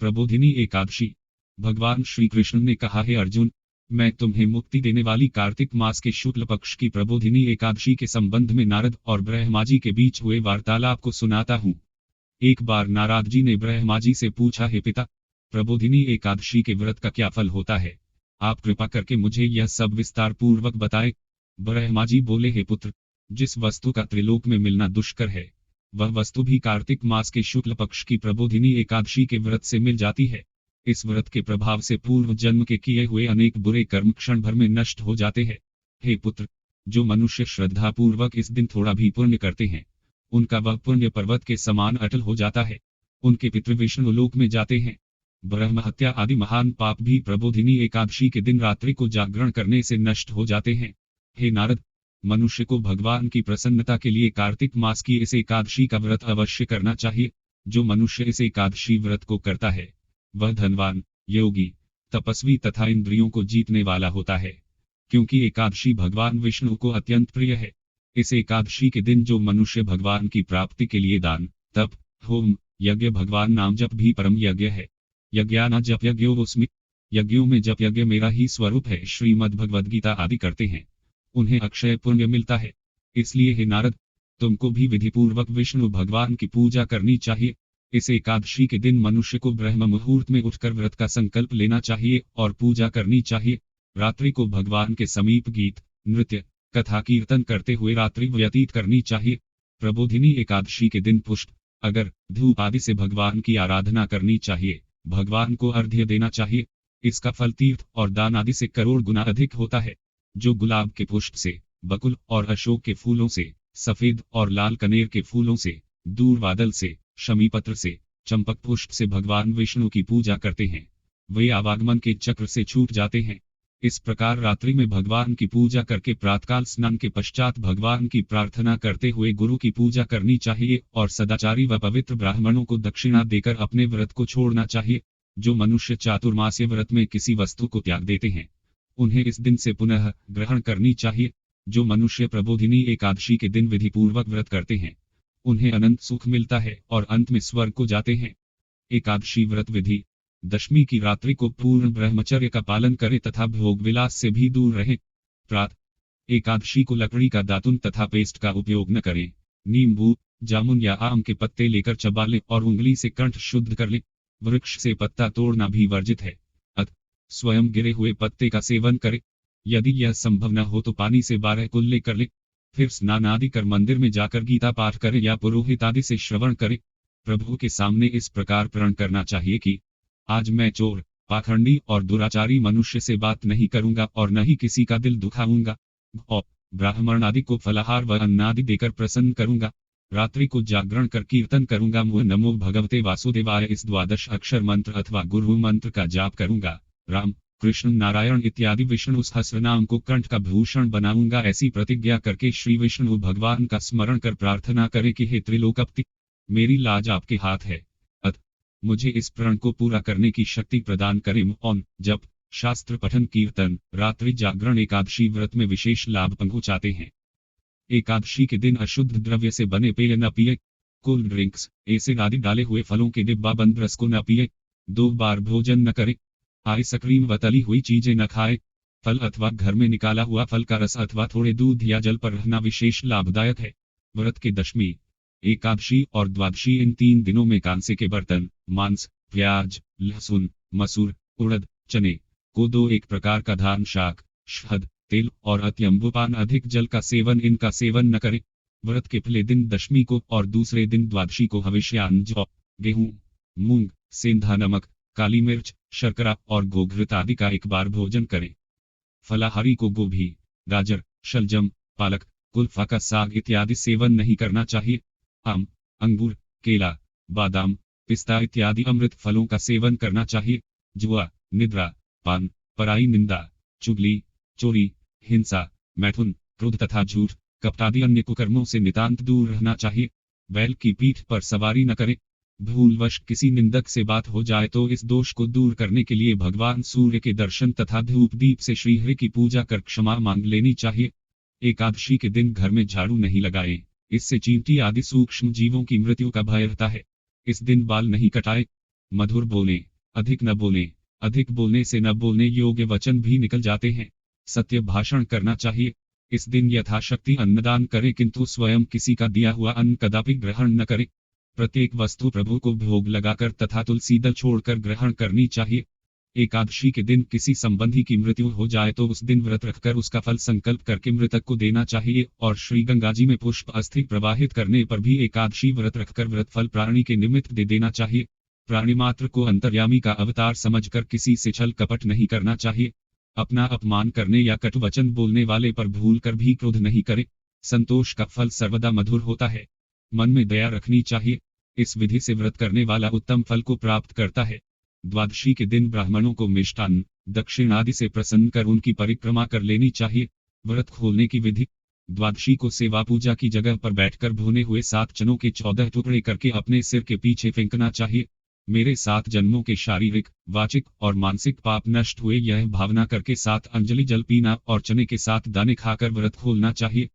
प्रबोधिनी एकादशी। भगवान श्री कृष्ण ने कहा है अर्जुन, मैं तुम्हें मुक्ति देने वाली कार्तिक मास के शुक्ल पक्ष की प्रबोधिनी एकादशी के संबंध में नारद और ब्रह्मा जी के बीच हुए वार्तालाप को सुनाता हूँ। एक बार नारद जी ने ब्रह्मा जी से पूछा, हे पिता, प्रबोधिनी एकादशी के व्रत का क्या फल होता है? आप कृपा करके मुझे यह सब विस्तार पूर्वक बताएं। ब्रह्मा जी बोले, हे पुत्र, जिस वस्तु का त्रिलोक में मिलना दुष्कर है, वह वस्तु भी कार्तिक मास के शुक्ल पक्ष की प्रबोधिनी एकादशी के व्रत से मिल जाती है। इस व्रत के प्रभाव से पूर्व जन्म के किए हुए अनेक बुरे कर्म क्षण भर में नष्ट हो जाते हैं। हे पुत्र, जो मनुष्य श्रद्धा पूर्वक इस दिन थोड़ा भी पुण्य करते हैं, उनका वह पुण्य पर्वत के समान अटल हो जाता है। उनके पितृ विष्णु लोक में जाते हैं। ब्रह्म हत्या आदि महान पाप भी प्रबोधिनी एकादशी के दिन रात्रि को जागरण करने से नष्ट हो जाते हैं। हे नारद, मनुष्य को भगवान की प्रसन्नता के लिए कार्तिक मास की इस एकादशी का व्रत अवश्य करना चाहिए। जो मनुष्य इस एकादशी व्रत को करता है, वह धनवान, योगी, तपस्वी तथा इंद्रियों को जीतने वाला होता है, क्योंकि एकादशी भगवान विष्णु को अत्यंत प्रिय है। इस एकादशी के दिन जो मनुष्य भगवान की प्राप्ति के लिए दान, तप, होम, यज्ञ, भगवान नाम जप भी परम यज्ञ है। यज्ञाना जप यज्ञोऽस्मि, यज्ञों में जप यज्ञ मेरा ही स्वरूप है, श्रीमद् भगवद गीता आदि करते हैं, उन्हें अक्षय पुण्य मिलता है। इसलिए हे नारद, तुमको भी विधिपूर्वक विष्णु भगवान की पूजा करनी चाहिए। इस एकादशी के दिन मनुष्य को ब्रह्म मुहूर्त में उठकर व्रत का संकल्प लेना चाहिए और पूजा करनी चाहिए। रात्रि को भगवान के समीप गीत, नृत्य, कथा कीर्तन करते हुए रात्रि व्यतीत करनी चाहिए। प्रबोधिनी एकादशी के दिन पुष्प, अगर, धूप आदि से भगवान की आराधना करनी चाहिए। भगवान को अर्घ्य देना चाहिए। इसका फल तीर्थ और दान आदि से करोड़ गुना अधिक होता है। जो गुलाब के पुष्प से, बकुल और अशोक के फूलों से, सफेद और लाल कनेर के फूलों से, दूर बादल से, शमी पत्र से, चंपक पुष्प से भगवान विष्णु की पूजा करते हैं, वे आवागमन के चक्र से छूट जाते हैं। इस प्रकार रात्रि में भगवान की पूजा करके प्रातःकाल स्नान के पश्चात भगवान की प्रार्थना करते हुए गुरु की पूजा करनी चाहिए और सदाचारी व पवित्र ब्राह्मणों को दक्षिणा देकर अपने व्रत को छोड़ना चाहिए। जो मनुष्य चातुर्मास्य व्रत में किसी वस्तु को त्याग देते हैं, उन्हें इस दिन से पुनः ग्रहण करनी चाहिए। जो मनुष्य प्रबोधिनी एकादशी के दिन विधिपूर्वक व्रत करते हैं, उन्हें अनंत सुख मिलता है और अंत में स्वर्ग को जाते हैं। एकादशी व्रत विधि। दशमी की रात्रि को पूर्ण ब्रह्मचर्य का पालन करें तथा भोग विलास से भी दूर रहें। प्रातः एकादशी को लकड़ी का दातुन तथा पेस्ट का उपयोग न करें। नींबू, जामुन या आम के पत्ते लेकर चबा लें और उंगली से कंठ शुद्ध कर लें। वृक्ष से पत्ता तोड़ना भी वर्जित है। स्वयं गिरे हुए पत्ते का सेवन करें। यदि यह संभव न हो तो पानी से 12 कुल्ले कर लें। फिर स्नान आदि कर मंदिर में जाकर गीता पाठ करें या पुरोहित आदि से श्रवण करें। प्रभु के सामने इस प्रकार प्रण करना चाहिए कि आज मैं चोर, पाखंडी और दुराचारी मनुष्य से बात नहीं करूंगा और न ही किसी का दिल दुखाऊंगा और ब्राह्मण आदि को फलाहार व अन्न आदि देकर प्रसन्न करूंगा। रात्रि को जागरण कर कीर्तन करूंगा। मुझ नमो भगवते वासुदेवाय इस 12 अक्षर मंत्र अथवा गुरु मंत्र का जाप करूंगा। राम, कृष्ण, नारायण इत्यादि विष्णु सहस्रनाम को कंठ का भूषण बनाऊंगा। ऐसी प्रतिज्ञा करके श्री विष्णु भगवान का स्मरण कर प्रार्थना करें कि हे त्रिलोकपति, मेरी लाज आपके हाथ है, अतः मुझे इस प्रण को पूरा करने की शक्ति प्रदान करें। ओम जप, शास्त्र पठन, कीर्तन, रात्रि जागरण एकादशी व्रत में विशेष लाभ पहुंचाते हैं। एकादशी के दिन अशुद्ध द्रव्य से बने पेय न पिए। कोल्ड ड्रिंक्स, एसिड आदि डाले हुए फलों के डिब्बा बंद रस को न पिए। 2 बार भोजन न करें। आइसक्रीम व तली हुई चीजें न खाएं। फल अथवा घर में निकाला हुआ फल का रस अथवा थोड़े दूध या जल पर रहना विशेष लाभदायक है। व्रत के दशमी, एकादशी और द्वादशी इन 3 दिनों में कांसे के बर्तन, मांस, प्याज, लहसुन, मसूर, उड़द, चने, कोदो, एक प्रकार का धान, शाक, शहद, तेल और अत्यंबुपान अधिक जल का सेवन, इनका सेवन न करें। व्रत के पहले दिन दशमी को और दूसरे दिन द्वादशी को हविष्यान्न जौ, गेहूं, मूंग, सेंधा नमक, काली मिर्च, शर्करा और गोघृत आदि का एक बार भोजन करें। फलाहारी को गोभी, गाजर, शलजम, पालक, कुल्फा का साग इत्यादि सेवन नहीं करना चाहिए। आम, अंगूर, केला, बादाम, पिस्ता इत्यादि अमृत फलों का सेवन करना चाहिए। जुआ, निद्रा, पान, पराई निंदा, चुगली, चोरी, हिंसा, मैथुन, क्रोध तथा झूठ, कपट आदि अन्य कुकर्मों से नितांत दूर रहना चाहिए। बैल की पीठ पर सवारी न करें। भूलवश किसी निंदक से बात हो जाए तो इस दोष को दूर करने के लिए भगवान सूर्य के दर्शन तथा धूप दीप से श्रीहरि की पूजा कर क्षमा मांग लेनी चाहिए। एकादशी के दिन घर में झाड़ू नहीं लगाएं, इससे चींटी आदि सूक्ष्म जीवों की मृत्यु का भय रहता है। इस दिन बाल नहीं कटाए। मधुर बोलें, अधिक न बोलें। अधिक बोलने से न बोलने योग्य वचन भी निकल जाते हैं। सत्य भाषण करना चाहिए। इस दिन यथाशक्ति अन्नदान करें, किंतु स्वयं किसी का दिया हुआ अन्न कदापि ग्रहण न करें। प्रत्येक वस्तु प्रभु को भोग लगाकर तथा तुलसी दल छोड़कर ग्रहण करनी चाहिए। एकादशी के दिन किसी संबंधी की मृत्यु हो जाए तो उस दिन व्रत रखकर उसका फल संकल्प करके मृतक को देना चाहिए, और श्री गंगा जी में पुष्प अस्थि प्रवाहित करने पर भी एकादशी व्रत रखकर व्रत फल प्राणी के निमित्त दे देना चाहिए। प्राणी मात्र को अंतर्यामी का अवतार समझकर किसी से छल कपट नहीं करना चाहिए। अपना अपमान करने या कटु वचन बोलने वाले पर भूल कर भी क्रोध नहीं करे। संतोष का फल सर्वदा मधुर होता है। मन में दया रखनी चाहिए। इस विधि से व्रत करने वाला उत्तम फल को प्राप्त करता है। द्वादशी के दिन ब्राह्मणों को मिष्टान्न, दक्षिण आदि से प्रसन्न कर उनकी परिक्रमा कर लेनी चाहिए। व्रत खोलने की विधि। द्वादशी को सेवा पूजा की जगह पर बैठकर भुने हुए 7 चनों के 14 टुकड़े करके अपने सिर के पीछे फेंकना चाहिए। मेरे 7 जन्मों के शारीरिक, वाचिक और मानसिक पाप नष्ट हुए, यह भावना करके 7 अंजलि जल पीना और चने के 7 दाने खाकर व्रत खोलना चाहिए।